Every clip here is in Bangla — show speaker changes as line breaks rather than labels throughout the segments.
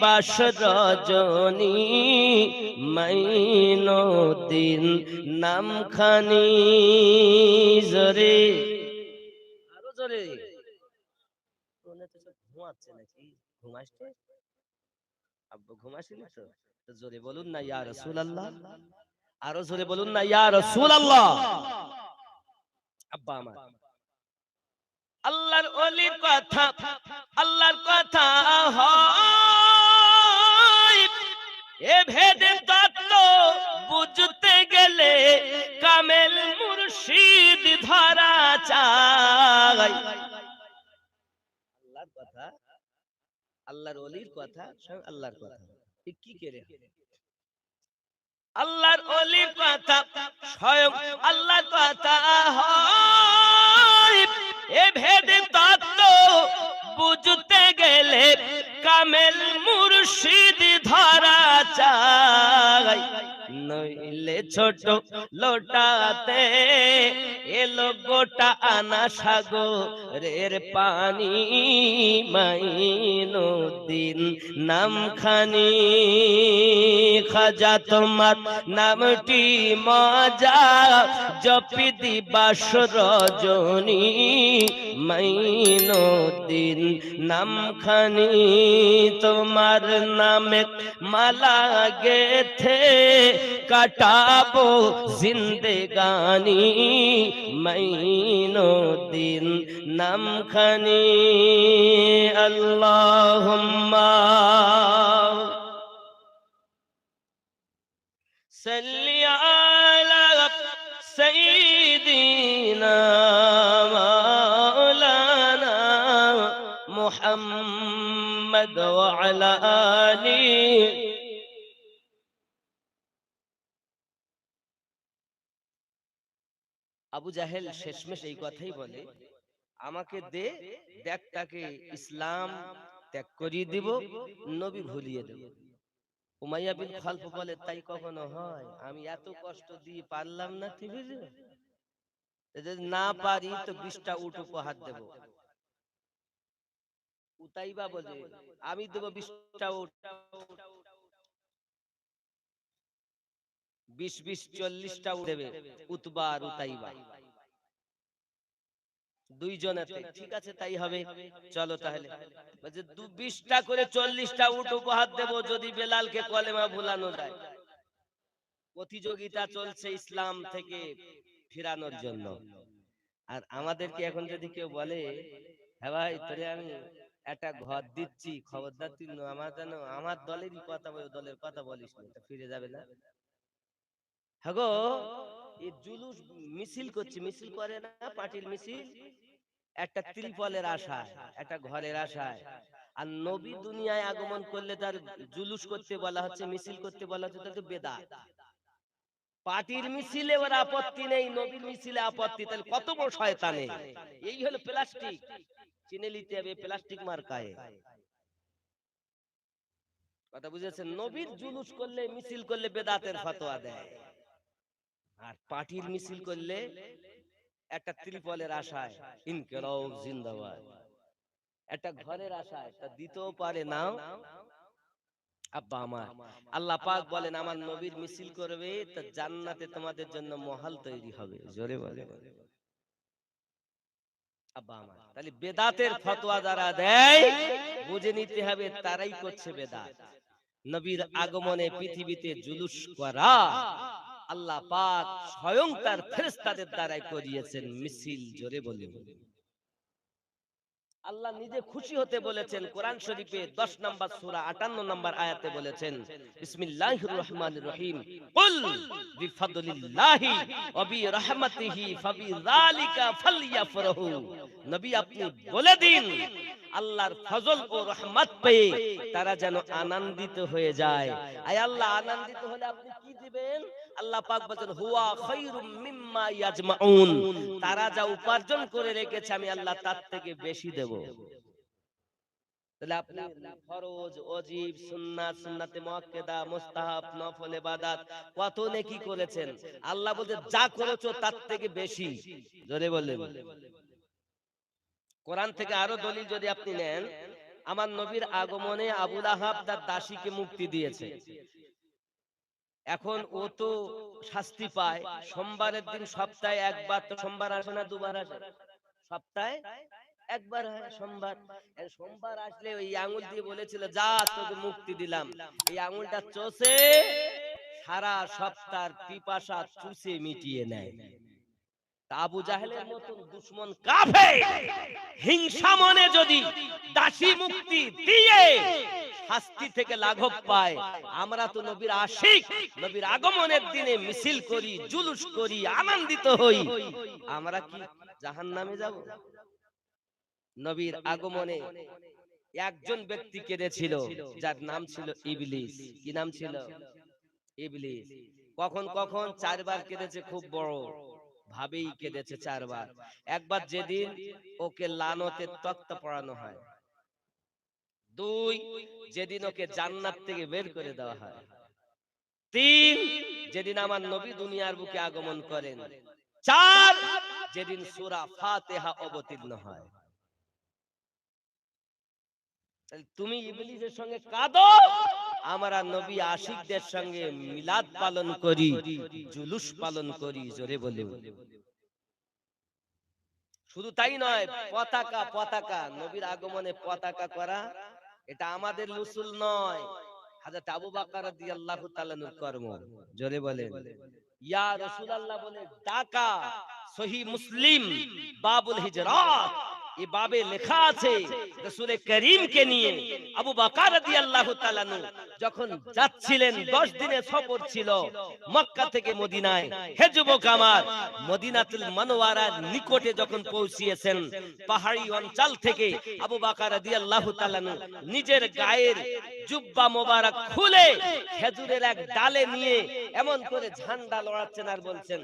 বাস রজনী মাইনুদ্দিন নামখানি। জোরে, আরো জোরে। ঘুমাচ্ছে নাকি? ঘুমাচ্ছে? আব্বু ঘুমাসিনি তো? তো জোরে বলুন না ইয়া রাসূলুল্লাহ। আরো জোরে বলুন না ইয়া রাসূলুল্লাহ। আব্বা আমার, আল্লাহর ওলির কথা, আল্লাহর কথা হয় এ ভেদে তত্ত্ব বুঝতে গেলে কামেল মুর্শিদ ধরা চাই। আল্লাহর কথা, আল্লাহর ওলির কথা, সব আল্লাহর কথা। কি করে আল্লাহর ওলির কথা স্বয়ং আল্লাহর কথা হয় এ ভেদে তত্ত্ব বুঝতে গেলে কামেল মুর্শিদ ধরা চাই। নইলে ছোট লোটাতে এলো গোটা আনা সাগরের পানি মাইনুদ্দিন নামখানি। খাজা তোমার নামটি মজা জপি দিবাস রজনী মাইনুদ্দিন নামখানি। তোমার নামে মালা গেথে কাটাবো জিন্দেগানি মাইনুদ্দিন নামখানি। আল্লাহুম্মা সাল্লি আলা সাইয়্যিদিনা মাওলানা মুহাম্মদ ওয়া আলা আলিহি। আবু জাহেল শেষমেশ এই কথাই বলে, আমাকে দে, দেখ তাকে ইসলাম ত্যাগ করিয়ে দিব, নবী ভুলিয়ে দেব। উমাইয়া বিন খালফ বলে, তাই কখনো হয়? আমি এত কষ্ট দিয়ে পারলাম না, যদি না পারি তো 20টা উট উপহার দেব। উতাইবা বলে, আমি দেব 20টা উট, 20 40টা উট দেবে উতবা আর উতাইবা দুইজনেতে। ঠিক আছে তাই হবে, চলো তাহলে। বলছে 20টা করে 40টা উট উপহার দেব যদি বেলালকে কলেমা ভুলানো যায়। প্রতিযোগিতা চলছে ইসলাম থেকে ফিরানোর জন্য। আর আমাদেরকে এখন যদি কেউ বলে, হ্যাঁ ভাই তোরে আমি একটা ঘর দিচ্ছি, খবরদার তুই আমার যেন আমার দলেরই কথা বলে, দলের কথা বলিস না, এটা ফিরে যাবে না। হ্যাঁ গো, এই জুলুস মিছিল করছে, মিছিল করে না পার্টির মিছিল, একটা ত্রিপলের আশায়, একটা ঘরের আশায়। আর নবী দুনিয়ায় আগমন করলে তার জুলুস করতে বলা হচ্ছে, মিছিল করতে বলা হচ্ছে, তাহলে তো বেদাত। পার্টির মিছিলে ওর আপত্তি নেই, নবীর মিছিলে আপত্তি, তাহলে কত বড় শয়তানে। এই হলো প্লাস্টিক, চিনে নিতে হবে প্লাস্টিক মার্কায়। কথা বুঝেছেন? নবীর জুলুস করলে, মিছিল করলে বেদাতের ফতোয়া দেয়, আর পার্টির মিছিল করলে একটা ত্রিপলের আশায় ইনকিলাব জিন্দাবাদ, একটা ঘরের আশায়, তা দিতেও পারে নাও। আব্বা আমার, আল্লাহ পাক বলেন আমার নবীর মিছিল করবে তা জান্নাতে তোমাদের জন্য মহল তৈরি হবে। জোরে বলে আব্বা আমার। তাহলে বেদাতের ফতোয়া যারা দেয় বুঝে নিতে হবে তারাই করছে বেদাত। নবীর আগমনে পৃথিবীতে জুলুস করা আল্লাহ পাক স্বয়ং তার ফেরেশতাদের দ্বারাই করিয়েছেন মিছিল। জোরে বলে আল্লাহ নিজে খুশি হতে বলেছেন কোরআন শরীফে 10 নম্বর সূরা 58 নম্বর আয়াতে বলেছেন, বিসমিল্লাহির রহমানির রহিম, কুল বিফাদলিল্লাহি ওয়া বিরহমাতিহি ফাবিযালিকা ফালইফরাহু। নবী আপনি বলে দিন আল্লাহর ফজল ও রহমত পেয়ে তারা যেন আনন্দিত হয়ে যায়। আয় আল্লাহ আনন্দিত হলে আপনি কি দিবেন? আল্লাহ পাক বলেন হুয়া খায়রুম মিম্মা ইয়াজমাউন, তারা যা উপার্জন করে রেখেছে আমি আল্লাহ তার থেকে বেশি দেব। তাহলে আপনি ফরজ, ওয়াজিব, সুন্নাত, সুন্নাতে মুআক্কাদা, মুস্তাহাব, নফল ইবাদত কত নেকি করেছেন, আল্লাহ বলতে যা করেছো তার থেকে বেশি। জোরে বলেন। কোরআন থেকে আরো দলিল যদি আপনি নেন, আমার নবীর আগমনে আবু লাহাব তার দাসীকে মুক্তি দিয়েছে। এখন ও তো শাস্তি পায়। সোমবারের দিন সপ্তাহে একবার তো সোমবার আসে না দুবার আসে? সপ্তাহে একবার হয় সোমবার। সোমবার আসলে ওই আঙুল দিয়ে বলেছিল যা তোকে মুক্তি দিলাম, এই আঙুলটা চষে সারা সপ্তাহের পিপাসা চুষে মিটিয়ে নেয়। আবু জাহেলের মতন দুশমন কাফের হিংসা মনে যদি দাসী মুক্তি দিয়ে শাস্তি থেকে লাঘব পায়, আমরা তো নবীর আশিক, নবীর আগমনের দিনে মিছিল করি, জুলুস করি, আনন্দিত হই, আমরা কি জাহান্নামে যাব? নবীর আগমনে একজন ব্যক্তি কেঁদেছিল যার নাম ছিল ইবলিস। কি নাম ছিল? ইবলিস। কখন কখন 4 বার কেঁদেছে, খুব বড় ভাবেই কেঁদেছে 4 বার। একবার যেদিন ওকে লানতের তক্তা পড়ানো হয়, 2 যেদিন ওকে জান্নাত থেকে বের করে দেওয়া হয়, 3 যেদিন আমার নবী দুনিয়ার বুকে আগমন করেন, 4 যেদিন সূরা ফাতিহা অবতীর্ণ হয়। তুমি ইবলিসের সঙ্গে কাঁদো, আমরা নবী আশিকদের সঙ্গে মিলাদ পালন করি, জুলুস পালন করি। জোরে বলে। শুধু তাই নয়, পতাকা পতাকা নবীর আগমনে পতাকা করা এটা আমাদের উসুল নয়, হযরত আবু বকর রাদিয়াল্লাহু তাআলা নূর কর্ম। জোরে বলেন ইয়া রাসূলুল্লাহ বলে ডাকা। সহিহ মুসলিম বাবুল হিজরাত, এই বাবে লেখা আছে রাসূল করিমকে নিয়ে আবু বকর রাদিয়াল্লাহু তাআলা যখন যাচ্ছিলেন, 10 দিনের সফর ছিল মক্কা থেকে মদিনায়। হে যুবক আমার, মদিনাতুল মুনাওয়ারার নিকটে যখন পৌঁছিয়েছেন, পাহাড়ি অঞ্চল থেকে আবু বকর রাদিয়াল্লাহু তাআলা নিজের গায়ের জুব্বা মোবারক খুলে খেজুরের এক ডালে নিয়ে এমন করে ঝান্ডা লড়াচ্ছেন আর বলছেন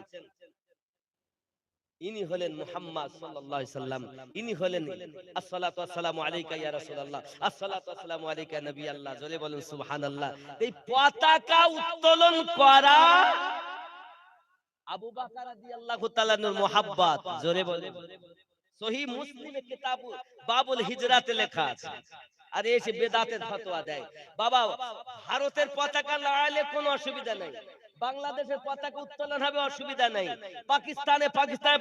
ইনি হলেন মুহাম্মদ সাল্লাল্লাহু আলাইহি সাল্লাম, ইনি হলেন আসসালাতু ওয়াসসালামু আলাইকা ইয়া রাসূলুল্লাহ, আসসালাতু ওয়াসসালামু আলাইকা নবী আল্লাহ। জোরে বলেন সুবহানাল্লাহ। এই পতাকা উত্তোলন করা আবু বকর রাদিয়াল্লাহু তাআলা নূর মুহাব্বত। জোরে বলেন। সহিহ মুসলিমে কিতাব বাবুল হিজরাতে লেখা আছে। আর এসে বেদাতের ফতোয়া দেয়, বাবা ভারতের পতাকা লড়াইলে কোনো অসুবিধা নাই, বাংলাদেশের পতাকা উত্তোলন হবে অসুবিধা নাই, পাকিস্তানের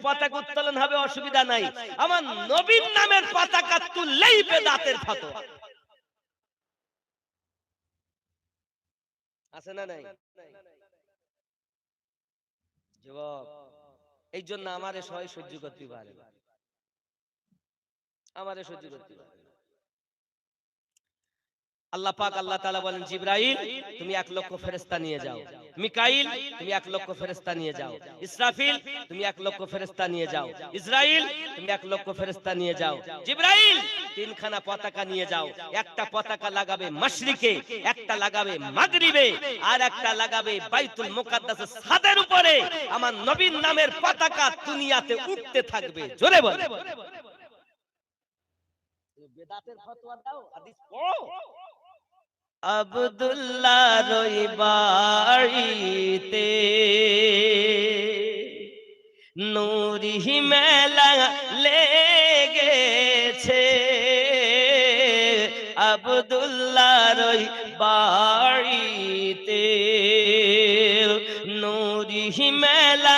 পতাকা উত্তোলন হবে অসুবিধা নাই, আমার নবীর নামের পতাকা তুললেই বেদাতের ফতোয়া। আছে না নাই? যুবক, এই জন্য আমারে সবাই সহ্য করতে পারে না, আমারে সহ্য করতে পারে না। আল্লাহ পাক আল্লাহ তাআলা বলেন জিবরাইল তুমি 1 লক্ষ ফেরেশতা নিয়ে যাও, মিকাইল তুমি 1 লক্ষ ফেরেশতা নিয়ে যাও, ইসরাফিল তুমি 1 লক্ষ ফেরেশতা নিয়ে যাও, ইসরাইল তুমি 1 লক্ষ ফেরেশতা নিয়ে যাও, জিবরাইল 3 খানা পতাকা নিয়ে যাও। একটা পতাকা লাগাবে মাশরিকে, একটা লাগাবে মাগরিবে, আর একটা লাগাবে বাইতুল মুকাদ্দাসের ছাদের উপরে। আমার নবীর নামের পতাকা দুনিয়াতে উঠতে থাকবে। জোরে বল। বেদাতের ফতোয়া দাও, হাদিস পড়ো। আব্দুল্লাহ রই বাড়িতে নূরি মেলা লেগেছে, আব্দুল্লাহ রই বাড়িতে নূরি মেলা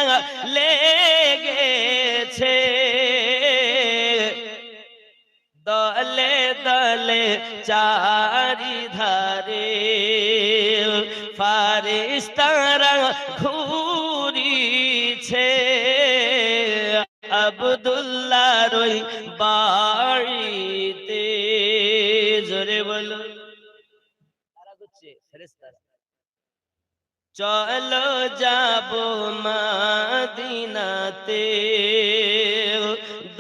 লেগেছে, দলে দলে চারিধারে ফারিস্তারা ঘুরিছে, আব্দুল্লাহর ওই বাড়িতে। জোরে বলো। চলো যাব মদিনাতে,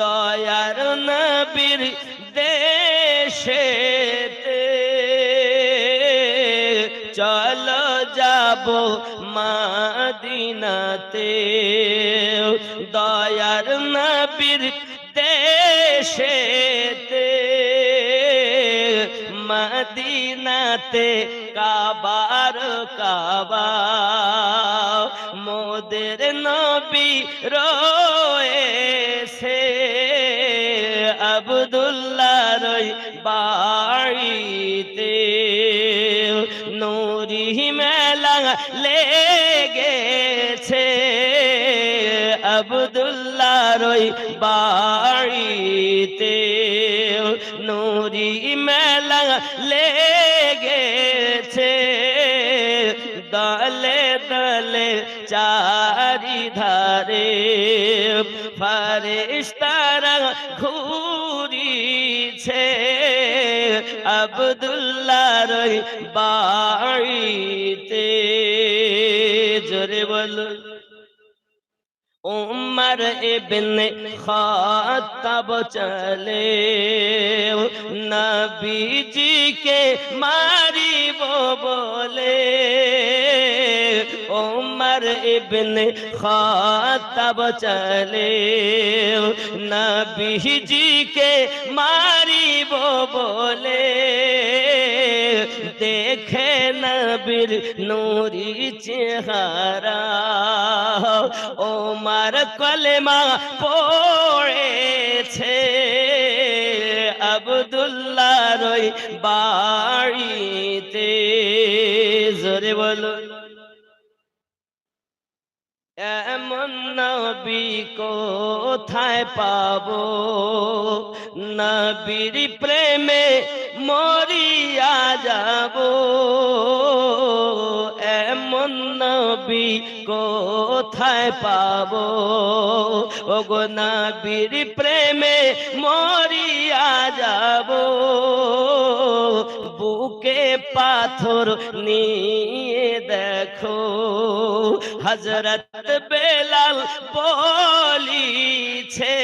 দয়ার নবীর দেশেতে, চলো যাব মদিনাতে, দয়ার নবীর দেশেতে, মদিনাতে কাবার কাবা মোদের নবী রয়েছে, আব্দুল্লাহর বাড়ি মেলা লেগেছে আব্দুল্লাহর ওই বাড়িতে, নুরি মেলা লেগেছে দলে দলে চারিধারে, ফেরেশতারা ঘুরিছে আব্দুল্লাহর ওই বাড়িতে। জোরে বলো। उमर इब्ने खात्ताब चले नबी जी के मारी वो बोले, उमर इब्ने खात्ताब चले नबी जी के मारी वो बोले, देखे नबीर नूरी चेहरा ওমার কলেমা পড়েছে আব্দুল্লাহর ওই বাড়িতে। জোরে বলো। এমন নবী কোথায় পাবো, নবীর প্রেমে মরিয়া যাব, এমন নবী কোথায় পাবো, ওগো নবীর প্রেমে মরিয়া যাব, বুকে পাথর নিয়ে দেখো হযরত বেলাল বলিছে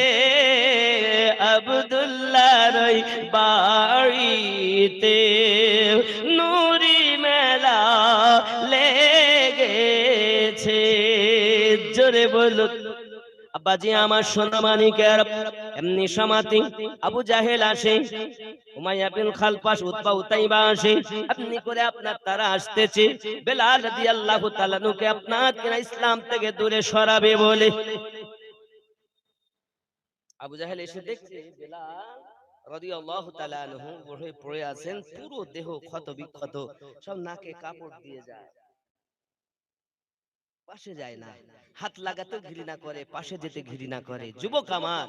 আব্দুল্লাহর ওই বাড়িতে নুরি মেলা লেগেছে। জোরে বলো। আব্বাজি আমার সোনামানিকের এমনি সমাতি আবু জাহেল আসে, উমাইয়া বিন খালপাস, উতবা উতাইবা আসে, এমনি করে আপনার তারা আসতেছে বেলাল রাদিয়াল্লাহু তাআলা নুকে আপনার কিনা ইসলাম থেকে দূরে সরাবে বলে। আবু জাহেল এসে দেখছে বেলাল রাদিয়াল্লাহু তাআলা আনহু পড়ে আছেন, পুরো দেহ ক্ষত বিক্ষত, সব নাকে কাপড় দিয়ে যায়, পাশে যায় না, হাত লাগাতে ঘৃণা করে, পাশে যেতে ঘৃণা করে। যুবক আমার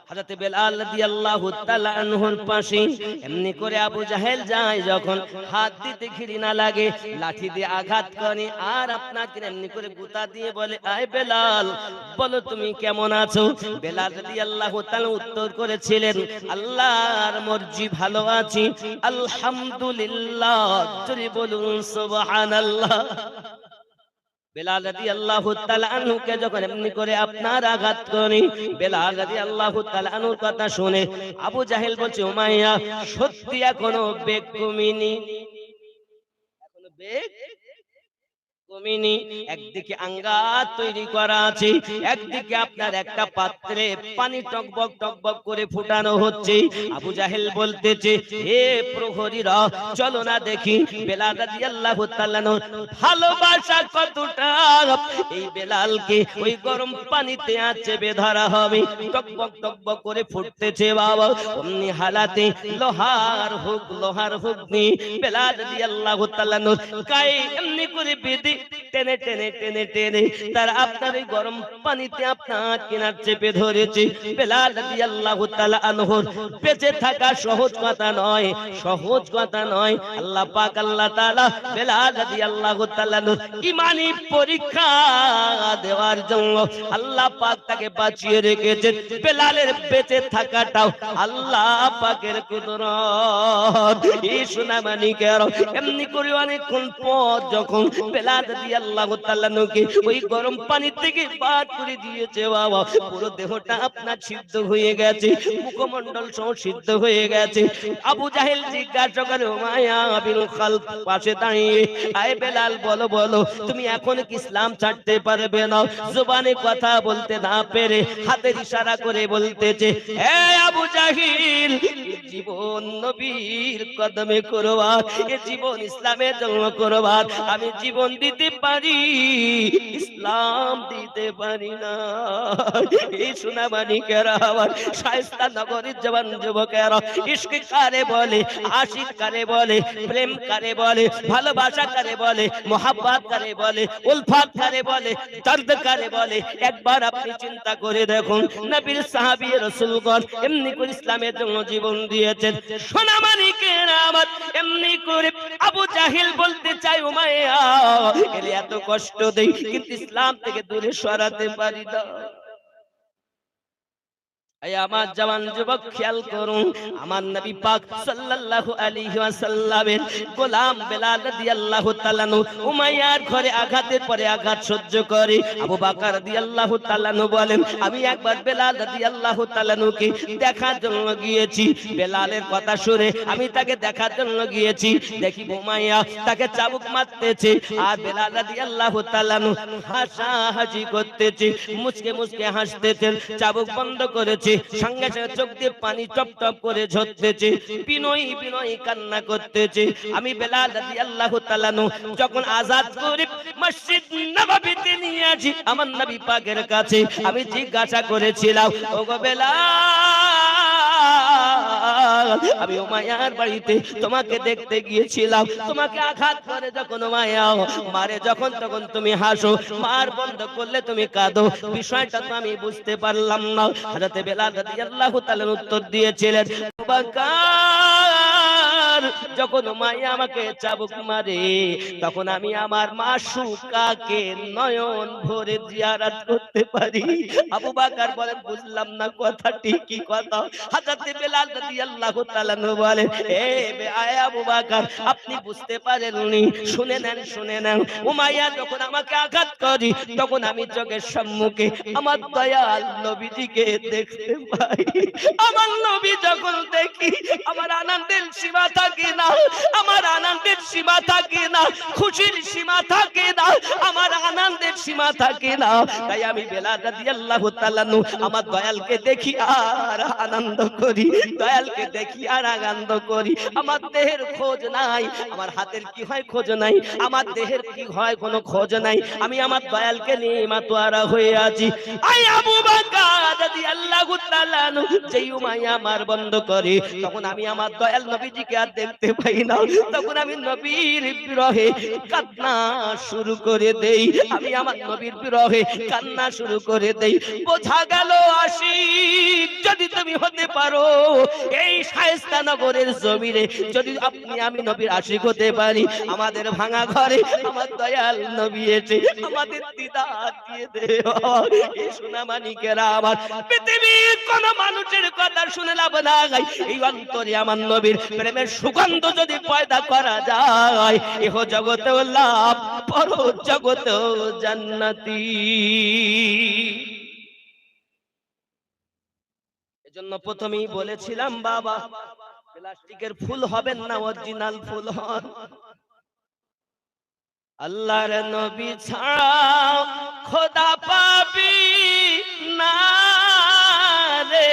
হযরত বেলাল রাদিয়াল্লাহু তাআলা আনহুর পাশে এমনি করে আবু জাহেল যায়, যখন হাত দিতে ঘৃণা লাগে, লাঠি দিয়ে আঘাত করে, আর আপনাকে এমনি করে গুতা দিয়ে বলে, আয় বেলাল বলো তুমি কেমন আছো? বেলাল রাদিয়াল্লাহু তাআলা উত্তর করেছিলেন, আল্লাহর মর্জি ভালো আছি আলহামদুলিল্লাহ। জোরে বলুন সুবহানাল্লাহ। বেলাল রাদিয়াল্লাহু তাআলা আনহুকে যখন এমনি করে আপনার আঘাত করে, বেলাল রাদিয়াল্লাহু তাআলা আনহুর কথা শুনে আবু জাহেল বলছে, উমাইয়া সত্যি এখনো বেগ কমিনি, এখনো বেগ কমিনি। একদিকে আঙ্গার তৈরি করা আছে, একদিকে আপনার একটা পাত্রে পানি টকবক টকবক করে ফুটানো হচ্ছে। আবু জাহেল বলতেছে, হে প্রহরীরা চলো না দেখি বেলাল রাদিয়াল্লাহু তাআলা ভালোবাসা কতটা, এই বেলালকে ওই গরম পানিতে চেপে ধরা হবে, টকবক টকবক করে ফুটতেছে বাবা। অমনি হালাতে লোহার হুক নি বেলাল রাদিয়াল্লাহু তাআলা গায়ে এমনি করে বেঁধে টেনে টেনে টেনে টেনে তার আপনার এই গরম পানিতে আপনার কিনার চেপে ধরেছে। বেলাল রাদিয়াল্লাহু তাআলা আনহুর বেঁচে থাকা সহজ কথা নয়, সহজ কথা নয়। আল্লাহ পাক আল্লাহ তাআলা বেলাল রাদিয়াল্লাহু তাআলা ঈমানি পরীক্ষা দেওয়ার জন্য আল্লাহ পাক তাকে বাঁচিয়ে রেখেছেন। বেলালের বেঁচে থাকাটাও আল্লাহ পাকের কুদরত। এই সোনামানিকের এমনি করে অনেকক্ষণ পর যখন বেলাল রাদিয়াল্লাহু তাআলা নকে ওই গরম পানি থেকে বার করে দিয়েছে বাবা, পুরো দেহটা আপনার সিদ্ধ হয়ে গেছে, মুখমণ্ডল সহ সিদ্ধ হয়ে গেছে। আবু জাহেল জিজ্ঞাসা করে, উমাইয়া বিন খালফ পাশে দাঁড়িয়ে, আয় বেলাল বলো বলো তুমি এখন কি ইসলাম ছাড়তে পারবে না? জবানে কথা বলতে না পেরে হাতের ইশারা করে বলতেছে, হে আবু জাহিল জীবন নবীর কদমে কুরবান, এ জীবন ইসলামের জন্য কুরবান। আমি জীবন দিতে পারি, ইসলাম দিতে পারি না। এই সোনামানিকেরা, আমার শায়েস্তা নগরীর জওয়ান যুবকেরা, ইশক কারে বলে, আশিক কারে বলে, প্রেম কারে বলে, ভালোবাসা কারে বলে, মোহাব্বত কারে বলে, উলফত কারে বলে, দর্দ কারে বলে, একবার আপনি চিন্তা করে দেখুন। নবীর সাহাবী রাসূলগণ এমনি করে ইসলামের জন্য জীবন দিয়েছেন। সোনামানিকেরা আমার, এমনি করে আবু জাহিল বলতে চাই উমাইয়া এর এত কষ্ট দেই, কিন্তু ইসলাম থেকে দূরে সরাতে পারি না। আমার জওয়ান যুবক খেয়াল করুন, আমার নবী পাক সাল্লাল্লাহু আলাইহি ওয়াসাল্লামের গোলাম বেলাল রাদিয়াল্লাহু তাআলা আনহু উমাইয়ার ঘরে আঘাতের পরে আঘাত সহ্য করে। আবু বকর রাদিয়াল্লাহু তাআলা আনহু বলেন, আমি একবার বেলাল রাদিয়াল্লাহু তাআলা আনহুকে দেখার জন্য গিয়েছি। বেলালের কথা শুনে আমি তাকে দেখার জন্য গিয়েছি, দেখি উমাইয়া তাকে চাবুক মারতেছে, আর বেলাল রাদিয়াল্লাহু তাআলা আনহু হাসাহাসি করতেছে, মুচকে মুচকে হাসতেছেন। চাবুক বন্ধ করেছে, সঙ্গে সঙ্গে চোখ দিয়ে পানি টপ টপ করে ঝরতেছে, বিনয়ী বিনয়ী কান্না করতেছে। আমি বেলাল রাদিয়াল্লাহু তাআলা আনহু যখন আজাদ করে মসজিদ নববীতে নিয়ে আসি আমার নবী পাকের কাছে, আমি জিজ্ঞাসা করেছিলাম, ওগো বেলাল, আমি উমাইয়ার বাড়িতে তোমাকে দেখতে গিয়েছিলাম, তোমাকে আঘাত করে যখন উমাইয়া মারে যখন তখন তুমি হাসো, মার বন্ধ করলে তুমি কাঁদো, বিষয়টা তো আমি বুঝতে পারলাম না। হযরত বেলাল রাদিয়াল্লাহু তাআলা উত্তর দিয়েছিলেন, বাকার, যখন উমাইয়া আমাকে চাবুক মারে তখন আমি আমার মাসুকাকে নয়ন ভরে জিয়ারত করতে পারি। আবু বকর বলেন, বুঝলাম না কথাটি কি কথা। হযরত বেলাল রাদিয়াল্লাহু তাআলা বলেন, এ আবু বকর, আপনি বুঝতে পারেননি, শুনে নেন শুনে নেন। উমাইয়া যখন আমাকে আঘাত করে তখন আমি চোখের সম্মুখে আমার দয়াল নবীজিকে দেখতে পাই। আমার নবী যখন দেখি আমার আনন্দের সীমা থাকে না, আমার আনন্দের সীমা থাকে না, খুশির সীমা থাকে না, আমার আনন্দের সীমা থাকে না। তাই আমি বেলাল রাদিয়াল্লাহু তাআলা আনহু আমার দয়ালকে দেখি আর আনন্দ করি, দয়ালকে দেখি আর আনন্দ করি। আমার দেহের খোঁজ নাই, আমার হাতের কি হয় খোঁজ নাই, আমার দেহের কি হয় কোনো খোঁজ নাই, আমি আমার দয়ালকে নিয়ে মাতোয়ারা হয়ে আছি। আই আবু বকর রাদিয়াল্লাহু তাআলা আনহু যেই উমাইয়া মার বন্ধ করে তখন আমি আমার দয়াল নবীজিকে আর দেখতে পাই না, তখন আমি নবীর বিরহে কান্না শুরু করে দেই, আমি আমার নবীর বিরহে কান্না শুরু করে দেই। বোঝা গেল আশিক যদি তুমি হতে পারো এই শায়েস্তা নগরের জমিনে, যদি আপনি আমি নবীর আশিক হতে পারি, আমাদের ভাঙা ঘরে আমার দয়াল নবী এসে আমাদের দিদার দিয়ে দেও। এই সোনামানিকেরা আমার, পৃথিবীর কোন মানুষের কথা শুনে লাভ নাই, এই অন্তরে আমার নবীর প্রেমের সুগন্ধ যদি পয়দা করা যায়, ইহ জগতেও লাভ, পর জগতেও জান্নাতি। এজন্য প্রথমেই বলেছিলাম বাবা, প্লাস্টিকের ফুল হবেন না, অরিজিনাল ফুল হন। আল্লাহর নবী ছাড়া খোদা পাবি না রে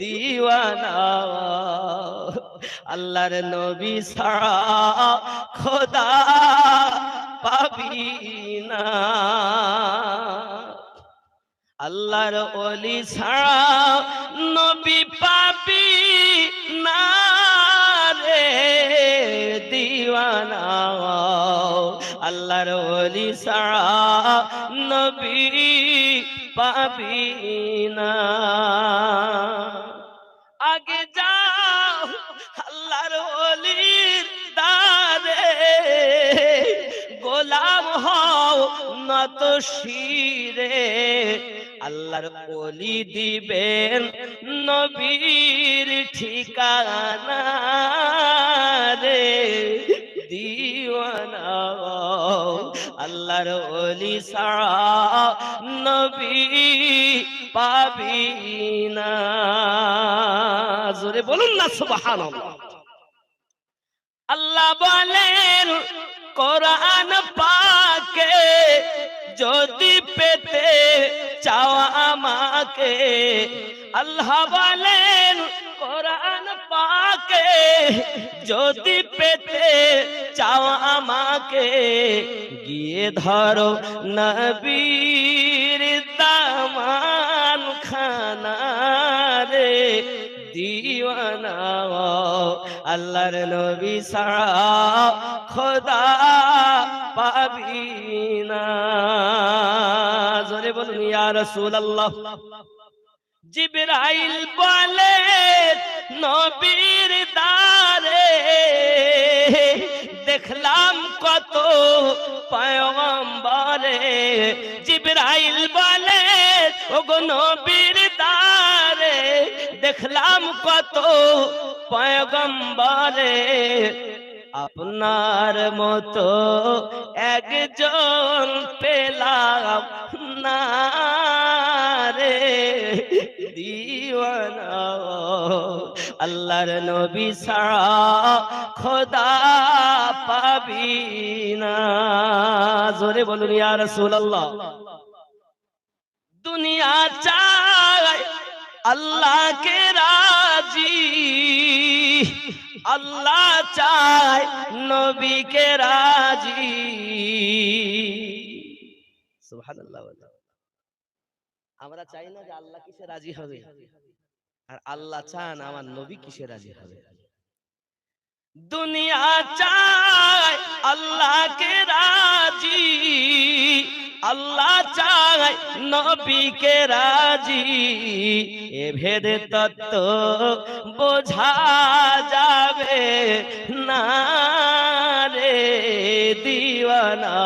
দিওয়ানা, আল্লাহর নবী ছাড়া খোদা পাবি না, আল্লাহর ওলি ছাড়া নবী পাবি না রে দিওয়ানা, আল্লাহর ওলি ছাড়া নবী পাবি না। আগে যাও আল্লাহর ওলির দারে, গোলাম হও নত শিরে, আল্লাহর ওলি দিবেন নবীর ঠিকানা রে দিওয়ানা, আল্লাহর ওলি ছাড়া নবী পাবি না। জোরে বলুন না সুবহানাল্লাহ। আল্লাহ বলেন কোরআন পাকে, যদি পেতে চাও আমাকে, আল্লাহ বলেন কোরআন পাকে যদি পেতে চাও আমাকে, গিয়ে ধরো নবীর দামান খানা রে দিওয়ানা, আল্লাহর নবী ছাড়া খোদা পাবি না। জোরে বলুন ইয়া রাসূলুল্লাহ। জিবরাইল বলে নবীর দারে দেখলাম কত পয়গম্বরে, জিবরাইল বলে ওগো নবীর দারে দেখলাম কত পয়গম্বরে, আপনার মতো একজন পেলাম না রে দিওয়ানা, আল্লাহর নবী ছাড়া খোদা পাবি না। জোরে বলুন ইয়া রাসূলুল্লাহ। দুনিয়া চায় আল্লাহকে রাজি, আল্লাহ চায় নবীকে রাজি। সুবহানাল্লাহ। আমরা চাই না যে আল্লাহ কিসে রাজি হবে, আর আল্লাহ চান আমার নবী কিসে রাজি হবে। দুনিয়া চায় আল্লাহকে রাজি, আল্লাহ চায় নবীকে রাজি, এ ভেদে তত্ত্ব বোঝা যাবে না রে দিওয়ানা,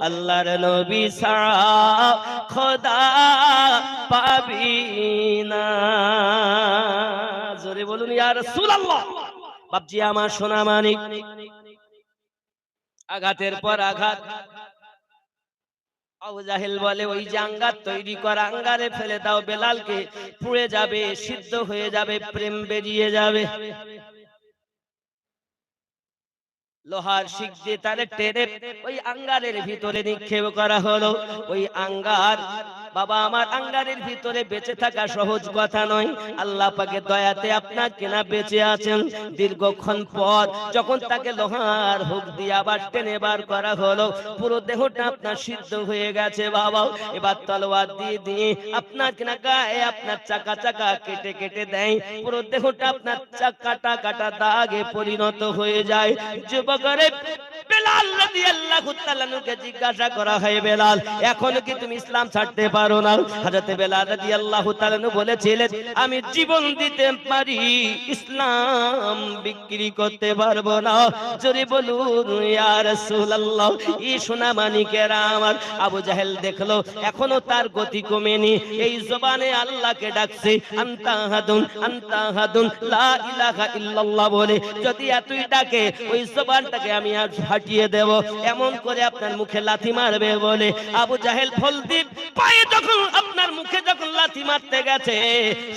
আল্লাহর নবী ছাড়া খোদা পাবি না। জোরে বলুন ইয়া রাসূলুল্লাহ। বাপজি আমার সোনা মানিক, আঘাতের পর আঘাত। আবু জাহেল বলে ওই যে আঙ্গার তৈরি করা, আঙ্গারে ফেলে দাও, বেলালকে পুড়ে যাবে, সিদ্ধ হয়ে যাবে, প্রেম বেরিয়ে যাবে। লোহার শিক দিয়ে তারে টেনে ওই আঙ্গারের ভিতরে নিক্ষেপ করা হলো। ওই আঙ্গার বাবা আমার আঙ্গারের ভিতরে বেঁচে থাকা সহজ কথা নয়। আল্লাহ পাকের দয়াতে আপনার কেনা বেঁচে আছেন। দীর্ঘক্ষণ পর যখন তাকে লোহার হুক দিয়ে আবার টেনে বার করা হলো, পুরো দেহটা আপনার সিদ্ধ হয়ে গেছে বাবা। এবার তলোয়ার দিয়ে দিয়ে আপনার কেনা গায়ে আপনার চাকা চাকা কেটে কেটে দেয়, পুরো দেহটা আপনার কাটা কাটা দাগে পরিণত হয়ে যায়। যুবকরে বেলাল রাদিয়াল্লাহু তাআলা নুকে জিজ্ঞাসা করা হয়, বেলাল এখনো কি তুমি ইসলাম ছাড়তে পারো না? হযরত বেলাল রাদিয়াল্লাহু তাআলা নু বলেছিলেন, আমি জীবন দিতে পারি, ইসলাম বিক্রি করতে পারবো না। জোরে বলুন ইয়া রাসূলুল্লাহ। এই সোনা মানিকেরা আমার, আবু জাহেল দেখলো এখনো তার গতি কমেনি, এই জবানে আল্লাহকে ডাকছে আনতা আহাদুন আনতা আহাদুন লা ইলাহা ইল্লাল্লাহ বলে। যদি এতই ডাকে ওই জবানটাকে আমি আজ ফাটিয়ে দেব, এমন করে আপনার মুখে লাথি মারবে বলে আবু জাহেল ফলদ্বীপ পায়ে যখন আপনার মুখে যখন লাথি মারতে গেছে,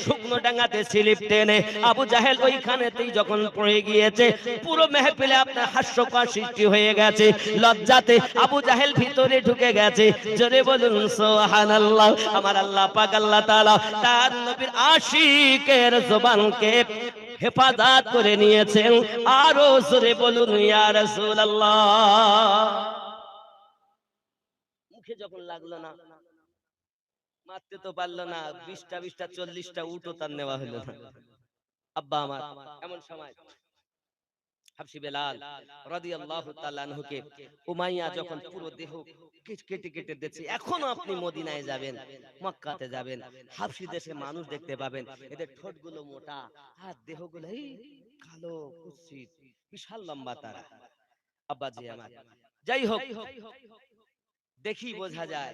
শুকনো ডাঙ্গাতে স্লিপ টেনে আবু জাহেল ওইখানেতেই যখন পড়ে গিয়েছে, পুরো মেহফিলে আপনার হাস্যকর সৃষ্টি হয়ে গেছে। লজ্জাতে আবু জাহেল ভিতরে ঢুকে গেছে। জোরে বলুন সুবহানাল্লাহ। আমার আল্লাহ পাক আল্লাহ তাআলা তার নবীর আশিকের জবানকে হেফাজত করে নিয়েছেন। আরো জোরে বলুন ইয়া রাসূলুল্লাহ। মুখে যখন লাগলো না, মারতে তো পারলো না, 20টা 20টা 40টা উটও তার নেওয়া হলো না। আব্বা আমার এমন সময় হাবশী বেলাল রাদিয়াল্লাহু তাআলা আনহুকে উমাইয়া যখন পুরো দেহ কেটে কেটে দিচ্ছে, এখনো আপনি মদিনায় যাবেন, মক্কাতে যাবেন, হাবশী দেশে মানুষ দেখতে পাবেন, এদের ঠোঁটগুলো মোটা আর দেহগুলো এই কালো কুৎসিত, বিশাল লম্বা তারা। আব্বাজি আমার, যাই হোক, দেখি বোঝা যায়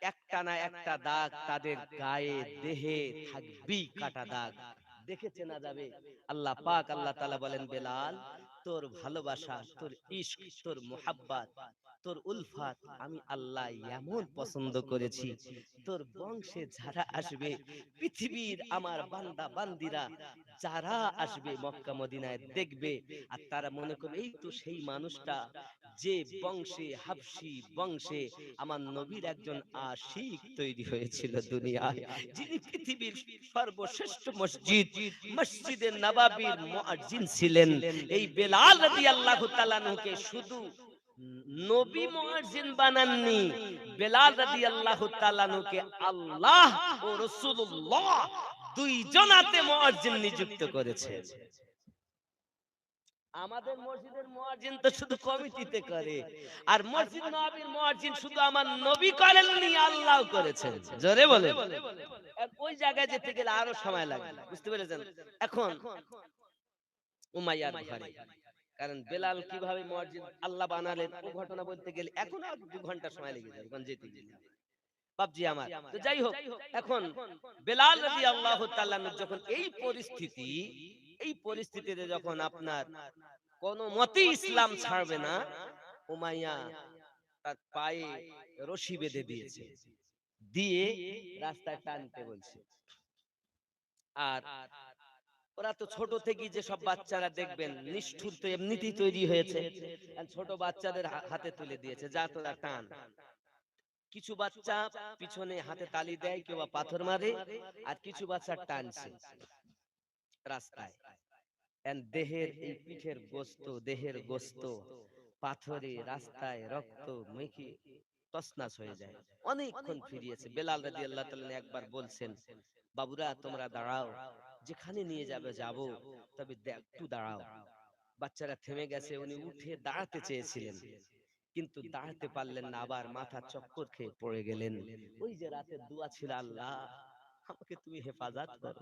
একটা না একটা দাগ তাদের গায়ে দেহে থাকবেই, কাটা দাগ, দেখে চেনা যাবে। আল্লাহ পাক আল্লাহ তাআলা বলেন, বেলাল তোর ভালোবাসা, তোর ইশক, তোর মুহাব্বত, তোর উলফাত আমি আল্লাহ এমন পছন্দ করেছি, তোর বংশে যারা আসবে, পৃথিবীর আমার বান্দা বান্দিরা যারা আসবে মক্কা মদিনায় দেখবে, আর তারা মনে করবে এই তো সেই মানুষটা যে বংশে হাবশি বংশে আমার নবীর একজন আশিক তৈরি হয়েছিল দুনিয়ায়, যিনি পৃথিবীর সর্বশ্রেষ্ঠ মসজিদ মসজিদে নববীর মুয়াজ্জিন ছিলেন, এই বেলাল রাদিয়াল্লাহু তাআলা আনহুকে শুধু নবী মুয়াজ্জিন বানাননি, বেলাল রাদিয়াল্লাহু তাআলা আনহুকে আল্লাহ ও রাসূলুল্লাহ দুইজনাতে মুয়াজ্জিন নিযুক্ত করেছে। আমাদের মসজিদের মুয়াজ্জিন তো শুধু কমিটিতে করে, আর মসজিদ নববীর মুয়াজ্জিন শুধু আমার নবী করেননি, আল্লাহ করেছেন। জোরে বলে, ওই জায়গায় যেতে গেলে আরো সময় লাগে, বুঝতে পেরেছেন? এখন উমাইয়ার ঘরে, কারণ বেলাল কিভাবে মুয়াজ্জিন আল্লাহ বানালেন ও ঘটনা বলতে গেলে এখন আর 2 ঘন্টা সময় লেগে যাবে, কোন যেতে গেলে বাপজি আমার। তো যাই হোক, এখন বেলাল রাদিয়াল্লাহু তাআলা যখন এই পরিস্থিতিতে যখন আপনার কোন মতেই ইসলাম ছাড়বে না, উমাইয়া তার পায়ে রশি বেঁধে দিয়েছে, দিয়ে রাস্তায় টানতে বলছে। আর ওরা তো ছোট থেকেই যে সব বাচ্চারা দেখবেন নিষ্ঠুর তো এমনিতেই তৈরি হয়েছে, ছোট বাচ্চাদের হাতে তুলে দিয়েছে, যা তোরা টান। কিছু বাচ্চা পিছনে হাতে তালি দেয়, কেউ পাথর মারে, আর কিছু বাচ্চা টানছে রাস্তায়। দেহের এই পিঠের গোস্ত, দেহের গোস্ত পাথরে রাস্তায় রক্ত মেখে তছনছ হয়ে যায়। অনেকক্ষণ ফিরিয়েছে। বেলাল রাদিয়াল্লাহু তাআলা একবার বলছেন, বাবুরা তোমরা দাঁড়াও, যেখানে নিয়ে যাবে যাব, তবে একটু দাঁড়াও। বাচ্চারা থেমে গেছে। উনি উঠে দাঁড়াতে চেয়েছিলেন, কিন্তু দাঁড়াতে পারলেন না, আবার মাথা চক্কর খেয়ে পড়ে গেলেন। ওই যে রাতের দোয়া ছিল, আল্লাহ আমাকে তুমি হেফাজত করো,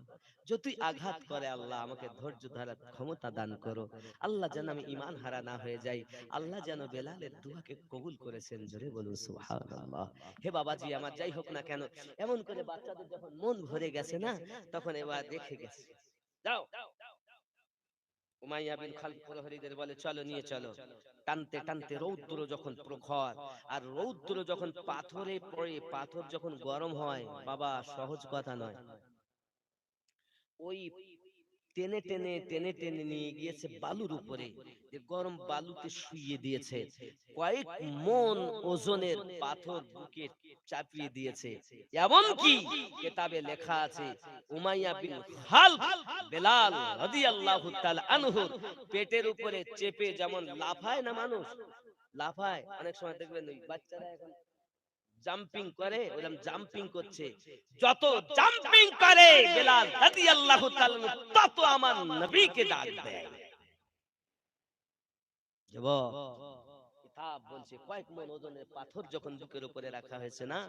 যতই আঘাত করে আল্লাহ আমাকে ধৈর্য ধরার ক্ষমতা দান করো, আল্লাহ যেন আমি ঈমান হারা না হয়ে যাই। আল্লাহ যেন বেলালের দোয়াকে কবুল করেছেন। জোরে বলুন সুবহানাল্লাহ। হে বাবাজি আমার, যাই হোক না কেন, এমন করে বাচ্চাদের যখন মন ভরে গেছে না, তখন এবার দেখে গেছে, যাও। উমাইয়া বিন খালদ প্রহরীদের বলে, চলো নিয়ে চলো। টানতে টানতে রৌদ্র যখন প্রখর, আর রৌদ্র যখন পাথরে পড়ে, পাথর যখন গরম হয়, বাবা সহজ কথা নয়। ওই টেনে টেনে টেনে টেনে নিয়ে গিয়েছে বালুর উপরে, গরম বালুতে শুইয়ে দিয়েছে। কয়েক মন ওজনের পাথর বুকে চাপিয়ে দিয়েছে। এমনকি কিতাবে লেখা আছে, উমাইয়া বিন খালদ বেলাল রাদিয়াল্লাহু তাআলা আনহু পেটের উপরে চেপে যেমন লাফায় না মানুষ, লাফায়, অনেক সময় দেখবেন ওই বাচ্চারা এখন জাম্পিং করে, ওরকম জাম্পিং করছে। যত জাম্পিং করে বেলাল রাদিয়াল্লাহু তাআলা তত আমার নবীকে ডাক দেয়। যুবক, কিতাব বলছে কয়েক মণ ওজনের পাথর যখন বুকের উপরে রাখা হয়েছে না,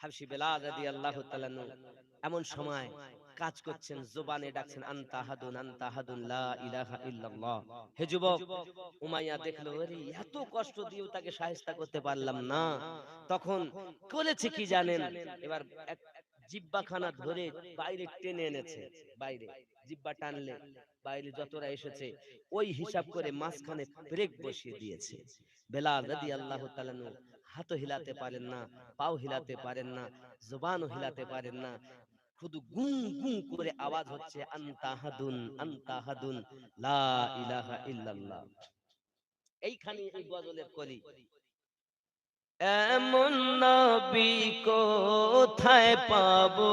হাবশী বেলাল রাদিয়াল্লাহু তাআলা এমন সময় কাজ করছেন, জবানে ডাকছেন, আনতা আহাদুন আনতা আহাদুন লা ইলাহা ইল্লাল্লাহ। হে যুবক, উমাইয়া দেখলো, আরে এত কষ্ট দিয়েও তাকে শায়েস্তা করতে পারলাম না। তখন করেছে কি জানেন, এবার এক জিহ্বাখানা ধরে বাইরে টেনে এনেছে। বাইরে জিহ্বা টানলে বাইরে যতরা এসেছে ওই হিসাব করে মাঝখানে ব্রেক বসিয়ে দিয়েছে। বেলাল রাদিয়াল্লাহু তাআলা হাতও হিলাতে পারেন না, পাও হিলাতে পারেন না, জবানও হিলাতে পারেন না, শুধু গুঁ গুঁ করে আওয়াজ হচ্ছে, আনতা আহাদুন আনতা আহাদুন লা ইলাহা ইল্লাল্লাহ। এইখানে এই গজলের কলি, এমন নবী কোথায় পাবো।